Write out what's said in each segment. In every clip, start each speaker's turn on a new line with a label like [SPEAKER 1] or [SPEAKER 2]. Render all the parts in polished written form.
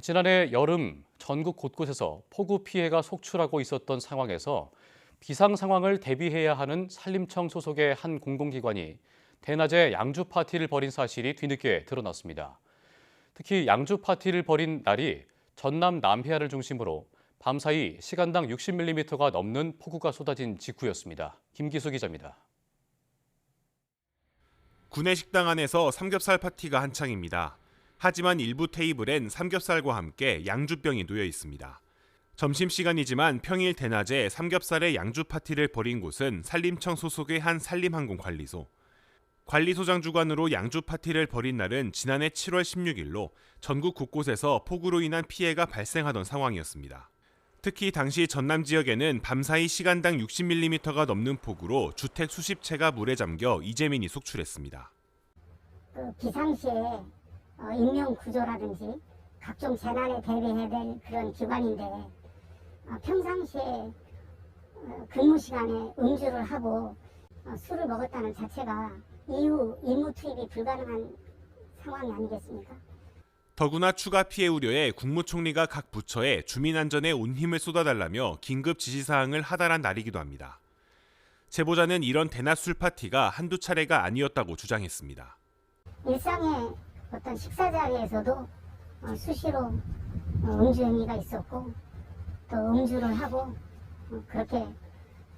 [SPEAKER 1] 지난해 여름 전국 곳곳에서 폭우 피해가 속출하고 있었던 상황에서 비상 상황을 대비해야 하는 산림청 소속의 한 공공기관이 대낮에 양주 파티를 벌인 사실이 뒤늦게 드러났습니다. 특히 양주 파티를 벌인 날이 전남 남해안을 중심으로 밤사이 시간당 60mm가 넘는 폭우가 쏟아진 직후였습니다. 김기수 기자입니다.
[SPEAKER 2] 구내식당 안에서 삼겹살 파티가 한창입니다. 하지만 일부 테이블엔 삼겹살과 함께 양주병이 놓여 있습니다. 점심시간이지만 평일 대낮에 삼겹살의 양주 파티를 벌인 곳은 산림청 소속의 한 산림항공관리소. 관리소장 주관으로 양주 파티를 벌인 날은 지난해 7월 16일로 전국 곳곳에서 폭우로 인한 피해가 발생하던 상황이었습니다. 특히 당시 전남 지역에는 밤사이 시간당 60mm가 넘는 폭우로 주택 수십 채가 물에 잠겨 이재민이 속출했습니다.
[SPEAKER 3] 비상시에 인명 구조라든지 각종 재난에 대비해야 될 그런 기관인데 평상시에 근무 시간에 음주를 하고 술을 먹었다는 자체가 이후 임무 투입이 불가능한 상황이 아니겠습니까?
[SPEAKER 2] 더구나 추가 피해 우려에 국무총리가 각 부처에 주민 안전에 온 힘을 쏟아달라며 긴급 지시사항을 하달한 날이기도 합니다. 제보자는 이런 대낮 술 파티가 한두 차례가 아니었다고 주장했습니다.
[SPEAKER 3] 일상의 어떤 식사 자리에서도 수시로 음주 행위가 있었고 또 음주를 하고 그렇게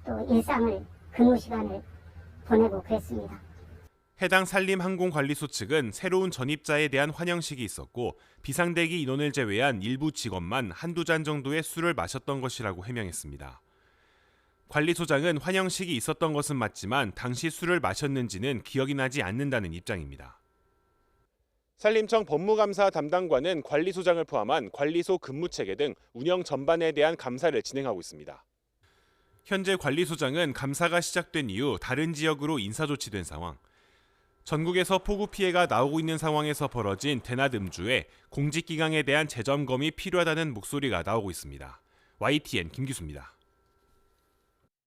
[SPEAKER 3] 또 일상을 근무 시간을 보내고 그랬습니다.
[SPEAKER 2] 해당 산림항공관리소 측은 새로운 전입자에 대한 환영식이 있었고 비상대기 인원을 제외한 일부 직원만 한두 잔 정도의 술을 마셨던 것이라고 해명했습니다. 관리소장은 환영식이 있었던 것은 맞지만 당시 술을 마셨는지는 기억이 나지 않는다는 입장입니다. 산림청 법무감사 담당관은 관리소장을 포함한 관리소 근무체계 등 운영 전반에 대한 감사를 진행하고 있습니다. 현재 관리소장은 감사가 시작된 이후 다른 지역으로 인사조치된 상황, 전국에서 폭우 피해가 나오고 있는 상황에서 벌어진 대낮 음주에 공직기강에 대한 재점검이 필요하다는 목소리가 나오고 있습니다. YTN 김기수입니다.